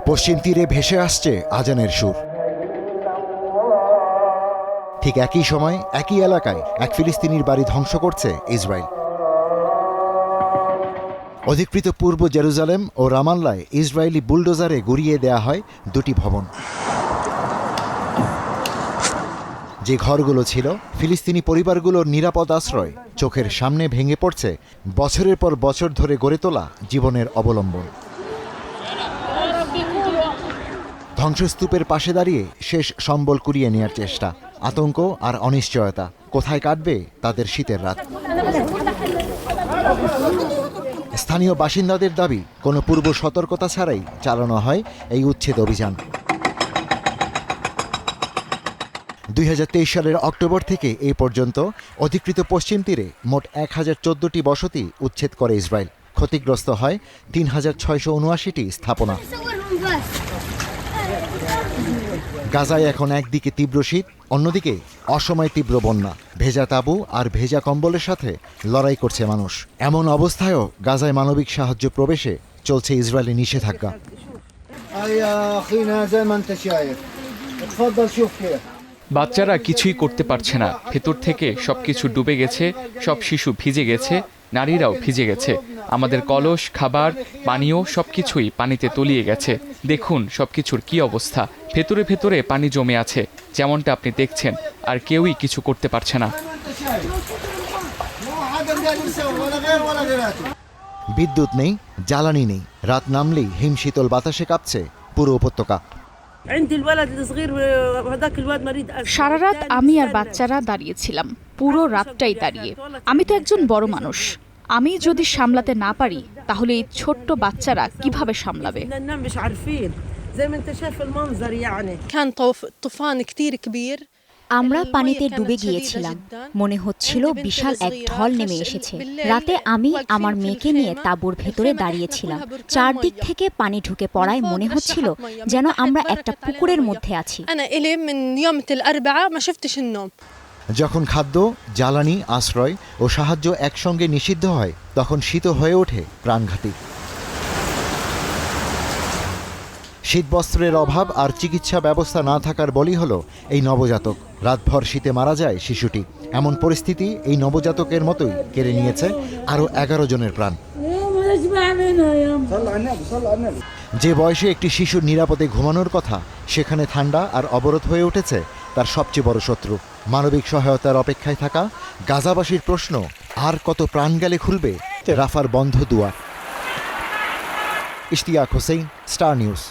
পশ্চিম তীরে ভেসে আসছে আজানের সুর। ঠিক একই সময় একই এলাকায় এক ফিলিস্তিনির বাড়ি ধ্বংস করছে ইসরায়েল। অধিকৃত পূর্ব জেরুজালেম ও রামাল্লায় ইসরায়েলি বুলডোজারে গুড়িয়ে দেয়া হয় দুটি ভবন। যে ঘরগুলো ছিল ফিলিস্তিনি পরিবারগুলোর নিরাপদ আশ্রয়, চোখের সামনে ভেঙে পড়ছে বছরের পর বছর ধরে গড়ে তোলা জীবনের অবলম্বন। ধ্বংসস্তূপের পাশে দাঁড়িয়ে শেষ সম্বল কুড়িয়ে নেওয়ার চেষ্টা, আতঙ্ক আর অনিশ্চয়তা। কোথায় কাটবে তাদের শীতের রাত? স্থানীয় বাসিন্দাদের দাবি, কোনো পূর্ব সতর্কতা ছাড়াই চালানো হয় এই উচ্ছেদ অভিযান। 2023 সালের অক্টোবর থেকে এই পর্যন্ত অধিকৃত পশ্চিম তীরে মোট 1014টি বসতি উচ্ছেদ করে ইসরায়েল। ক্ষতিগ্রস্ত হয় 3679টি স্থাপনা। গাজায় এখন একদিকে তীব্র শীত, অন্যদিকে অসময় তীব্র বন্যা। ভেজা তাঁবু আর ভেজা কম্বলের সাথে লড়াই করছে মানুষ। এমন অবস্থায়ও গাজায় মানবিক সাহায্য প্রবেশে চলছে ইসরায়েলি নিষেধাজ্ঞা। বাচ্চারা কিছুই করতে পারছে না, ভেতর থেকে সবকিছু ডুবে গেছে, সব শিশু ভিজে গেছে, নারীরাও ভিজে গেছে। আমাদের কলস, খাবার, পানীয় সবকিছুই পানিতে তলিয়ে গেছে। দেখুন সবকিছুর কি অবস্থা, ভেতরে ভেতরে পানি জমে আছে, যেমনটা আপনি দেখছেন, আর কেউই কিছু করতে পারছে না। বিদ্যুৎ নেই, জ্বালানি নেই। রাত নামলেই হিমশীতল বাতাসে কাঁপছে পুরো উপত্যকা। সারা রাত আমি আর বাচ্চারা দাঁড়িয়েছিলাম, পুরো রাতটাই দাঁড়িয়ে। আমি তো একজন বড় মানুষ, আমি যদি সামলাতে না পারি তাহলে এই ছোট্ট বাচ্চারা কিভাবে সামলাবে? আমরা পানিতে ডুবে গিয়েছিলাম, মনে হচ্ছিল বিশাল এক ঢল নেমে এসেছে। রাতে আমি আমার মেয়েকে নিয়ে তাঁবুর ভেতরে দাঁড়িয়েছিলাম। চারদিক থেকে পানি ঢুকে পড়ায় মনে হচ্ছিল যেন আমরা একটা পুকুরের মধ্যে আছি। যখন খাদ্য, জ্বালানি, আশ্রয় ও সাহায্য একসঙ্গে নিষিদ্ধ হয়, তখন শীত হয়ে ওঠে প্রাণঘাতী। শীতবস্ত্রের অভাব আর চিকিৎসা ব্যবস্থা না থাকার বলি হলো এই নবজাতক। রাতভর শীতে মারা যায় শিশুটি। এমন পরিস্থিতি এই নবজাতকের মতোই কেড়ে নিয়েছে আরও 11 জনের প্রাণ। যে বয়সে একটি শিশুর নিরাপদে ঘুমানোর কথা, সেখানে ঠান্ডা আর অবরোধ হয়ে উঠেছে তার সবচেয়ে বড় শত্রু। মানবিক সহায়তার অপেক্ষায় থাকা গাজাবাসীর প্রশ্ন, আর কত প্রাণ গেলে খুলবে রাফার বন্ধ দুয়ার? Ishtiaq Hossain, star news.